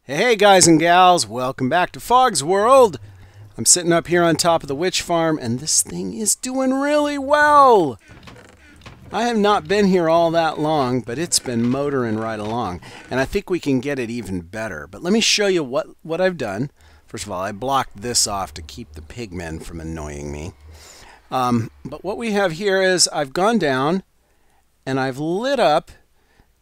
Hey guys and gals, welcome back to Fog's World. I'm sitting up here on top of the witch farm and this thing is doing really well. I have not been here all that long, but it's been motoring right along. And I think we can get it even better. But let me show you what I've done. First of all, I blocked this off to keep the pigmen from annoying me. But what we have here is I've gone down and I've lit up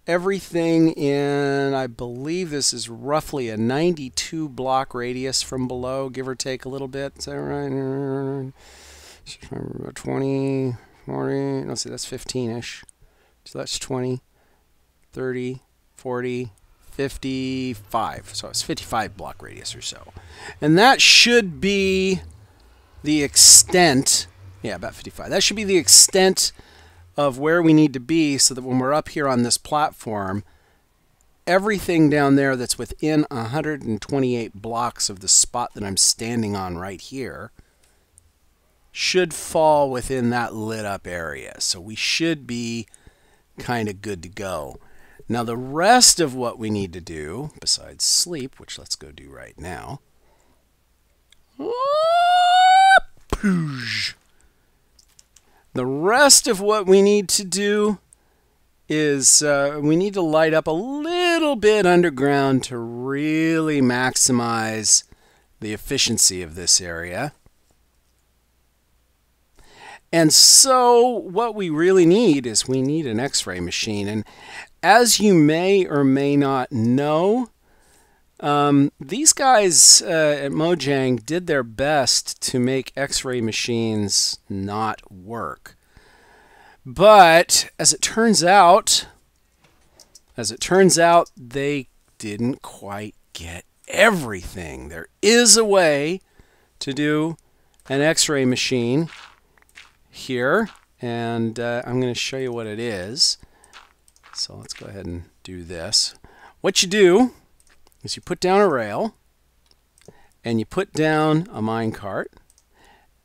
everything in, I believe this is roughly a 92 block radius from below, give or take a little bit. Is that right? 20, 40, let's see, that's 15-ish. So that's 20, 30, 40, 55. So it's 55 block radius or so. And that should be the extent, yeah, about 55. That should be the extent of where we need to be so that when we're up here on this platform, everything down there that's within 128 blocks of the spot that I'm standing on right here should fall within that lit up area. So we should be kind of good to go. Now the rest of what we need to do, besides sleep, which let's go do right now, the rest of what we need to do is we need to light up a little bit underground to really maximize the efficiency of this area. And so what we really need is we need an X-ray machine. And as you may or may not know, these guys at Mojang did their best to make X-ray machines not work. But as it turns out, they didn't quite get everything. There is a way to do an X-ray machine here, and I'm going to show you what it is. So let's go ahead and do this. What you do is you put down a rail and you put down a minecart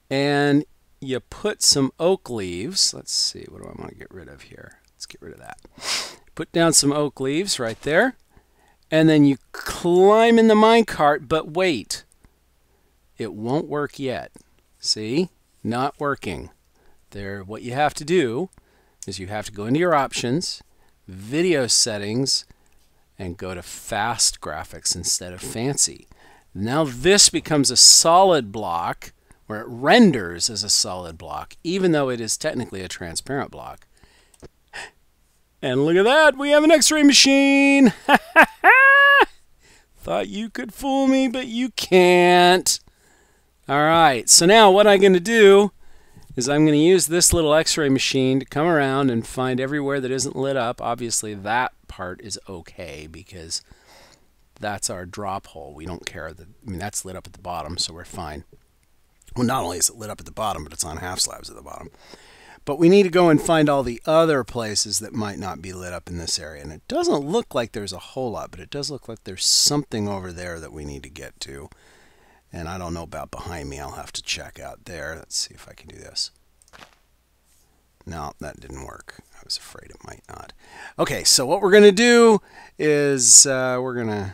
and you put some oak leaves. Let's see, what do I want to get rid of here? Let's get rid of that. Put down some oak leaves right there, and then you climb in the minecart, but wait, it won't work yet. See, not working. There, what you have to do is you have to go into your options, video settings, and go to fast graphics instead of fancy. Now this becomes a solid block where it renders as a solid block, even though it is technically a transparent block. And look at that, we have an X-ray machine! Thought you could fool me, but you can't. Alright, so now what I'm going to do is I'm going to use this little X-ray machine to come around and find everywhere that isn't lit up. Obviously that part is okay because that's our drop hole. We don't care. I mean, that's lit up at the bottom, so we're fine. Well, not only is it lit up at the bottom, but it's on half slabs at the bottom. But we need to go and find all the other places that might not be lit up in this area. And it doesn't look like there's a whole lot, but it does look like there's something over there that we need to get to. And I don't know about behind me. I'll have to check out there. Let's see if I can do this. No, that didn't work. I was afraid it might not. Okay, so what we're going to do is we're going to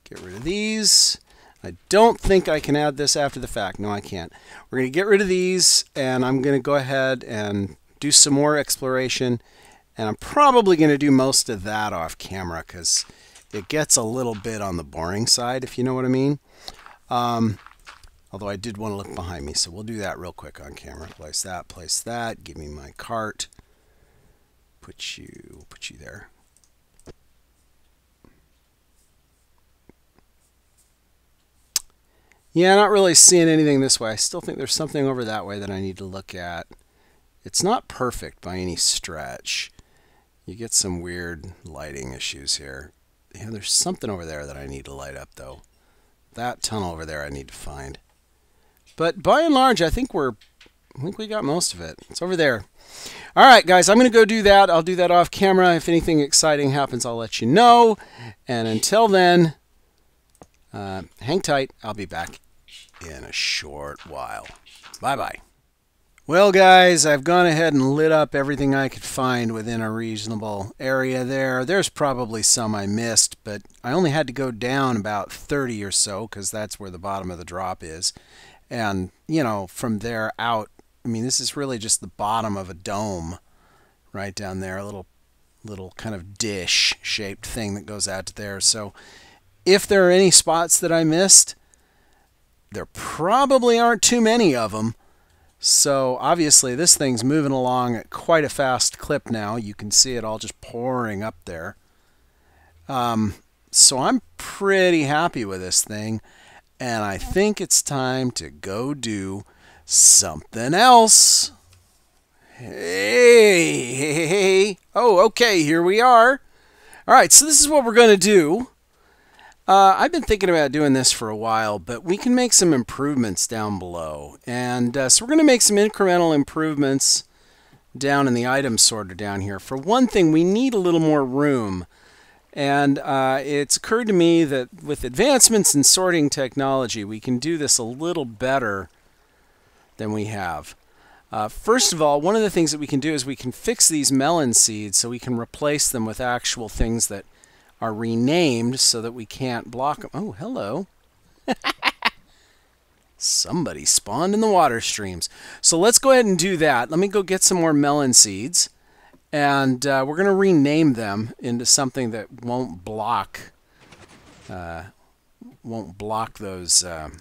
get rid of these. I don't think I can add this after the fact. No, I can't. We're going to get rid of these, and I'm going to go ahead and do some more exploration. And I'm probably going to do most of that off camera because it gets a little bit on the boring side, if you know what I mean. Although I did want to look behind me, so we'll do that real quick on camera. Place that, give me my cart, put you there. Yeah, not really seeing anything this way. I still think there's something over that way that I need to look at. It's not perfect by any stretch. You get some weird lighting issues here. Yeah, there's something over there that I need to light up though. That tunnel over there I need to find. But by and large, I think we got most of it. It's over there. All right, guys, I'm going to go do that. I'll do that off camera. If anything exciting happens, I'll let you know. And until then, hang tight. I'll be back in a short while. Bye-bye. Well, guys, I've gone ahead and lit up everything I could find within a reasonable area there. There's probably some I missed, but I only had to go down about 30 or so because that's where the bottom of the drop is. And, you know, from there out, I mean, this is really just the bottom of a dome right down there, a little kind of dish-shaped thing that goes out to there. So if there are any spots that I missed, there probably aren't too many of them. So obviously this thing's moving along at quite a fast clip now. You can see it all just pouring up there. So I'm pretty happy with this thing, and I think it's time to go do something else. Hey. Oh, okay, here we are. All right, so this is what we're going to do. I've been thinking about doing this for a while, but we can make some improvements down below. And so we're going to make some incremental improvements down in the item sorter down here. For one thing, we need a little more room. And it's occurred to me that with advancements in sorting technology, we can do this a little better than we have. First of all, one of the things that we can do is we can fix these melon seeds so we can replace them with actual things that are renamed so that we can't block them. Oh, hello. Somebody spawned in the water streams. So let's go ahead and do that. Let me go get some more melon seeds. And we're going to rename them into something that won't block those, that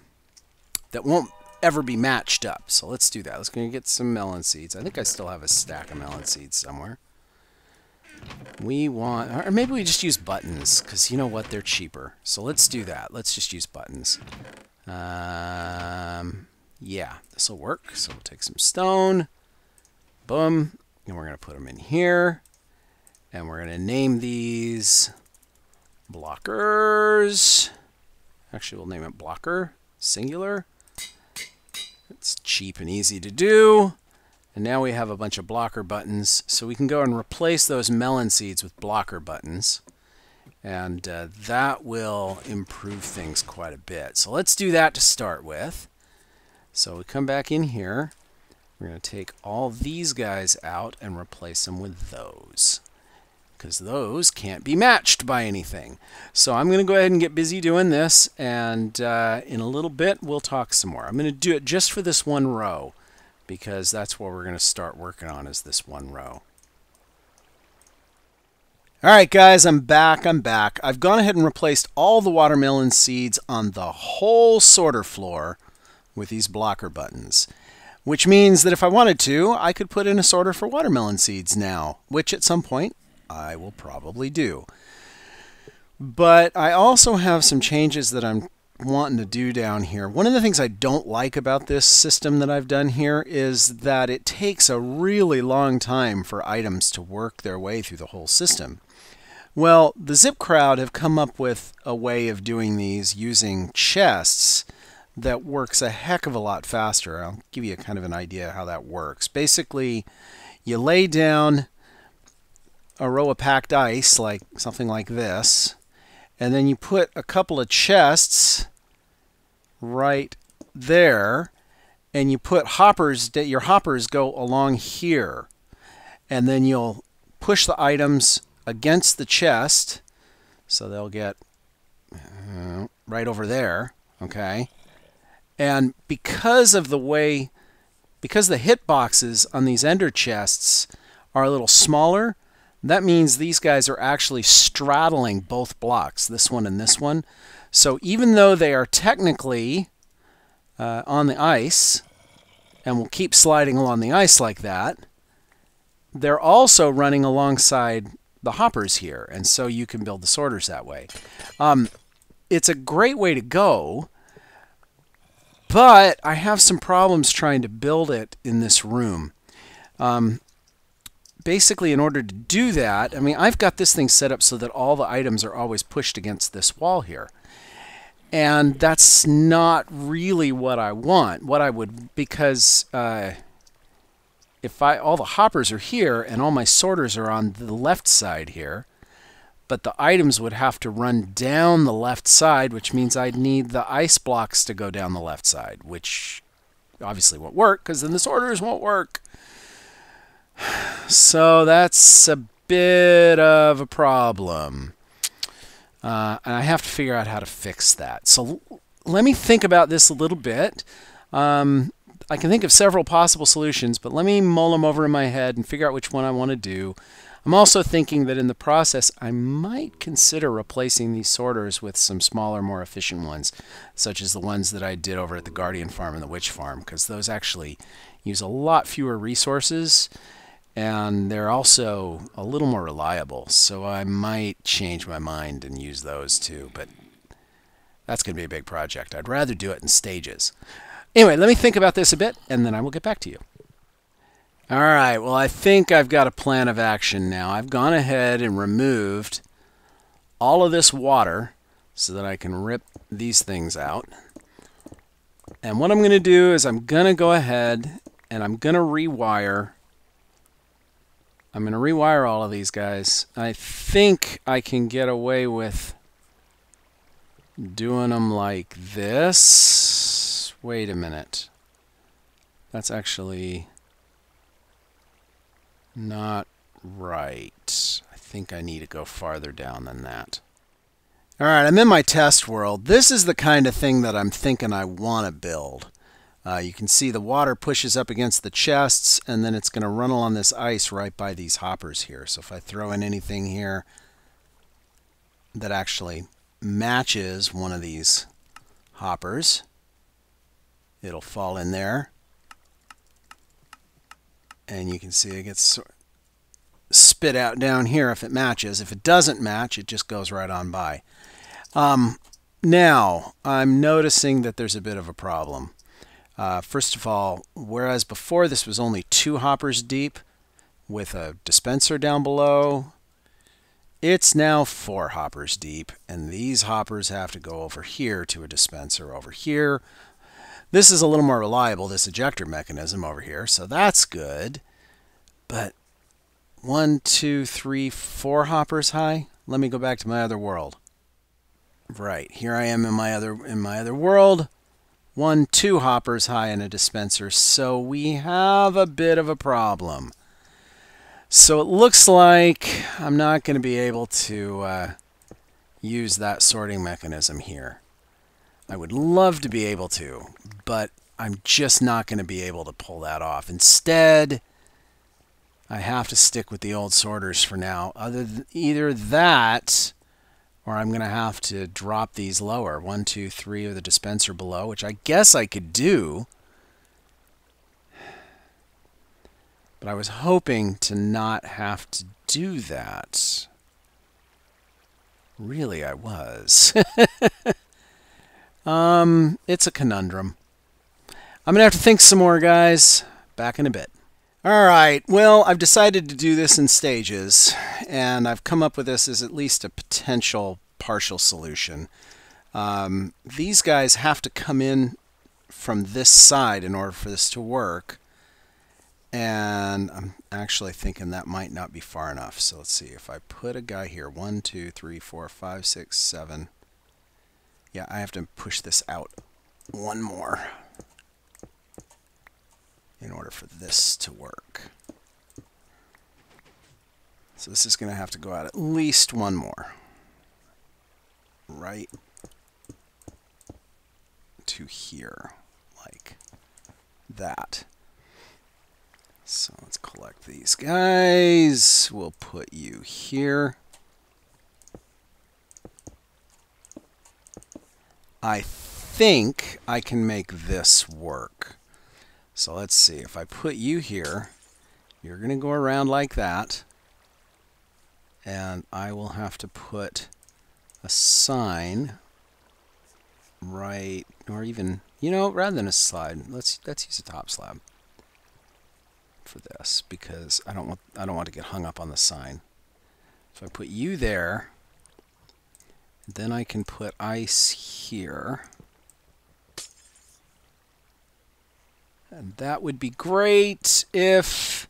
won't ever be matched up. So let's do that. Let's go get some melon seeds. I think I still have a stack of melon seeds somewhere. We want, or maybe we just use buttons, because you know what, they're cheaper. So let's do that. Let's just use buttons. Yeah, this will work. So we'll take some stone, boom, and we're going to put them in here. And we're going to name these blockers. Actually, we'll name it blocker, singular. It's cheap and easy to do. And now we have a bunch of blocker buttons, so we can go and replace those melon seeds with blocker buttons. And that will improve things quite a bit. So let's do that to start with. So we come back in here. We're going to take all these guys out and replace them with those, because those can't be matched by anything. So I'm going to go ahead and get busy doing this, and in a little bit we'll talk some more. I'm going to do it just for this one row, because that's what we're going to start working on, is this one row. All right, guys, I'm back. I've gone ahead and replaced all the watermelon seeds on the whole sorter floor with these blocker buttons, which means that if I wanted to, I could put in a sorter for watermelon seeds now, which at some point I will probably do. But I also have some changes that I'm wanting to do down here. One of the things I don't like about this system that I've done here is that it takes a really long time for items to work their way through the whole system. Well, the Zip crowd have come up with a way of doing these using chests that works a heck of a lot faster. I'll give you kind of an idea how that works. Basically, you lay down a row of packed ice, like something like this, and then you put a couple of chests right there, and you put hoppers, your hoppers go along here, and then you'll push the items against the chest so they'll get right over there, okay? And because of the way, because the hit boxes on these ender chests are a little smaller, that means these guys are actually straddling both blocks, this one and this one. So even though they are technically on the ice, and will keep sliding along the ice like that, they're also running alongside the hoppers here, and so you can build the sorters that way. It's a great way to go, but I have some problems trying to build it in this room. Basically, in order to do that, I mean, I've got this thing set up so that all the items are always pushed against this wall here. And that's not really what I want. What I would, because if all the hoppers are here and all my sorters are on the left side here, but the items would have to run down the left side, which means I'd need the ice blocks to go down the left side, which obviously won't work because then the sorters won't work. So that's a bit of a problem. And I have to figure out how to fix that. So let me think about this a little bit. I can think of several possible solutions, but let me mull them over in my head and figure out which one I want to do. I'm also thinking that in the process, I might consider replacing these sorters with some smaller, more efficient ones, such as the ones that I did over at the Guardian Farm and the Witch Farm, because those actually use a lot fewer resources, and they're also a little more reliable. So I might change my mind and use those too, but that's going to be a big project. I'd rather do it in stages. Anyway, let me think about this a bit, and then I will get back to you. All right, well, I think I've got a plan of action now. I've gone ahead and removed all of this water so that I can rip these things out. And what I'm going to do is I'm going to go ahead and I'm going to rewire. I'm going to rewire all of these guys. I think I can get away with doing them like this. Wait a minute. That's actually not right. I think I need to go farther down than that. All right, I'm in my test world. This is the kind of thing that I'm thinking I want to build. You can see the water pushes up against the chests, and then it's going to run along this ice right by these hoppers here. So if I throw in anything here that actually matches one of these hoppers, it'll fall in there. And you can see it gets spit out down here if it matches. If it doesn't match, it just goes right on by. Now, I'm noticing that there's a bit of a problem. First of all, whereas before this was only 2 hoppers deep with a dispenser down below, it's now 4 hoppers deep, and these hoppers have to go over here to a dispenser over here. This is a little more reliable, this ejector mechanism over here, so that's good. But 1, 2, 3, 4 hoppers high? Let me go back to my other world. Right, here I am in my other world. 1, 2 hoppers high in a dispenser, so we have a bit of a problem. So it looks like I'm not going to be able to use that sorting mechanism here. I would love to be able to, but I'm just not going to be able to pull that off. Instead, I have to stick with the old sorters for now. Either that, or I'm going to have to drop these lower. 1, 2, 3 of the dispenser below, which I guess I could do. But I was hoping to not have to do that. Really, I was. It's a conundrum. I'm going to have to think some more, guys. Back in a bit. All right, well, I've decided to do this in stages, and I've come up with this as at least a potential partial solution. These guys have to come in from this side in order for this to work, and I'm actually thinking that might not be far enough. So let's see, if I put a guy here, 1, 2, 3, 4, 5, 6, 7. Yeah, I have to push this out one more in order for this to work. So this is going to have to go out at least one more. Right to here, like that. So let's collect these guys. We'll put you here. I think I can make this work. So let's see, if I put you here, you're going to go around like that, and I will have to put a sign right, or even, you know, rather than a slide, let's use a top slab for this, because I don't want to get hung up on the sign. So I put you there, then I can put ice here. And that would be great if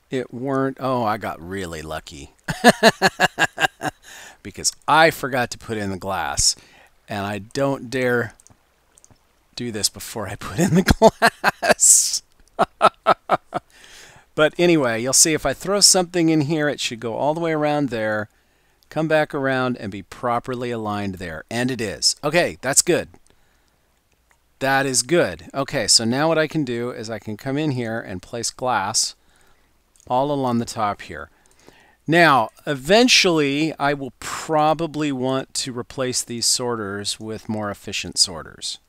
it weren't... Oh, I got really lucky. Because I forgot to put in the glass. And I don't dare do this before I put in the glass. But anyway, you'll see if I throw something in here, it should go all the way around there, come back around, and be properly aligned there. And it is. Okay, that's good. That is good. Okay, so now what I can do is I can come in here and place glass all along the top here. Now, eventually, I will probably want to replace these sorters with more efficient sorters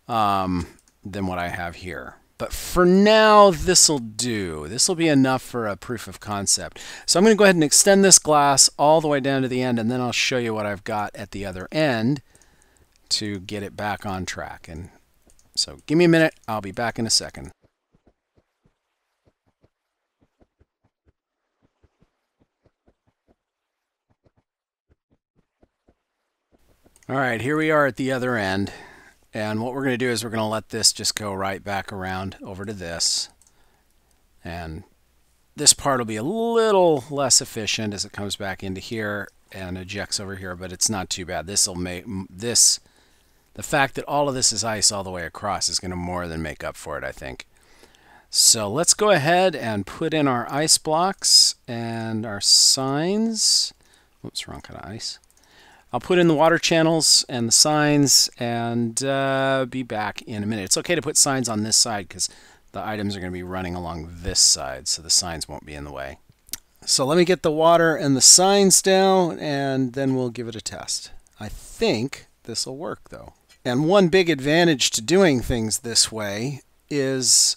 than what I have here. But for now, this will do. This will be enough for a proof of concept. So I'm going to go ahead and extend this glass all the way down to the end, and then I'll show you what I've got at the other end to get it back on track. And so give me a minute. I'll be back in a second. All right, here we are at the other end. And what we're going to do is we're going to let this just go right back around over to this. And this part will be a little less efficient as it comes back into here and ejects over here, but it's not too bad. This will make this, the fact that all of this is ice all the way across is going to more than make up for it, I think. So let's go ahead and put in our ice blocks and our signs. Oops, wrong kind of ice. I'll put in the water channels and the signs and be back in a minute. It's okay to put signs on this side because the items are going to be running along this side, so the signs won't be in the way. So let me get the water and the signs down, and then we'll give it a test. I think this will work, though. And one big advantage to doing things this way is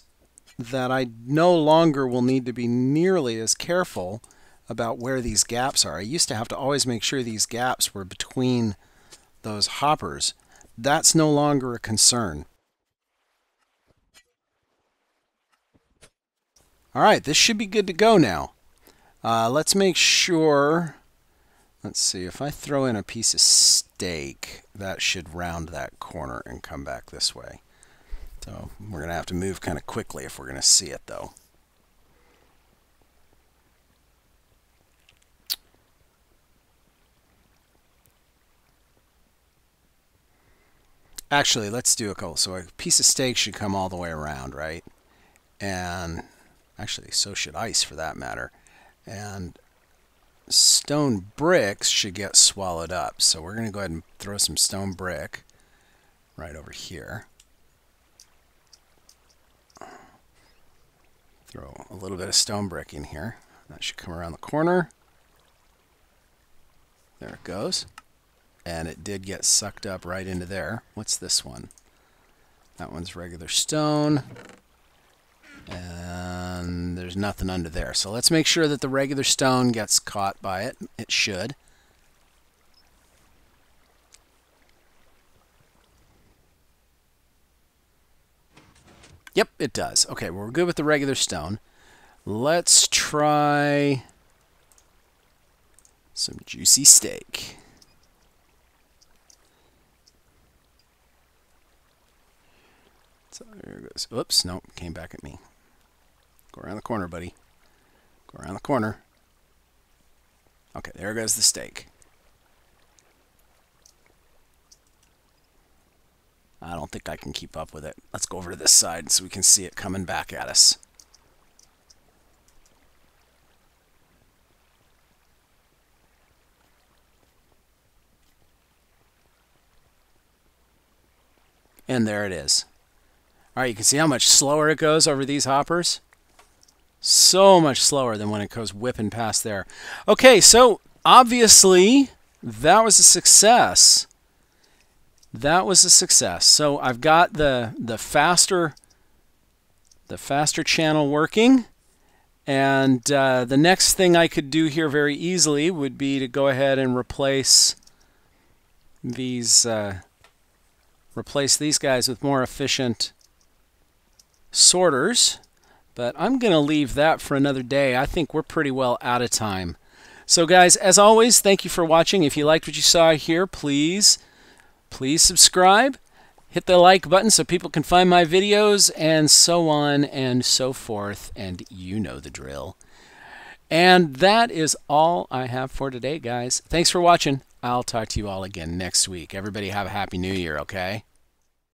that I no longer will need to be nearly as careful about where these gaps are. I used to have to always make sure these gaps were between those hoppers. That's no longer a concern. All right, this should be good to go now. Let's make sure, let's see, if I throw in a piece of steak, that should round that corner and come back this way. So we're going to have to move kind of quickly if we're going to see it, though. Actually, let's do a couple. So a piece of steak should come all the way around, right? And actually, so should ice for that matter. And stone bricks should get swallowed up. So we're going to go ahead and throw some stone brick right over here. Throw a little bit of stone brick in here. That should come around the corner. There it goes. And it did get sucked up right into there. What's this one? That one's regular stone. And there's nothing under there. So let's make sure that the regular stone gets caught by it. It should. Yep, it does. Okay, well, we're good with the regular stone. Let's try some juicy steak. So there it goes. Oops, nope, came back at me. Go around the corner, buddy. Go around the corner. Okay, there goes the steak. I don't think I can keep up with it. Let's go over to this side so we can see it coming back at us. And there it is. All right, you can see how much slower it goes over these hoppers. So much slower than when it goes whipping past there. Okay, so obviously that was a success. That was a success. So I've got the faster channel working, and the next thing I could do here very easily would be to go ahead and replace these guys with more efficient sorters, but I'm going to leave that for another day. I think we're pretty well out of time. So guys, as always, thank you for watching. If you liked what you saw here, please subscribe, hit the like button so people can find my videos, and so on and so forth, and you know the drill. And that is all I have for today, guys. Thanks for watching. I'll talk to you all again next week. Everybody have a Happy New Year, okay?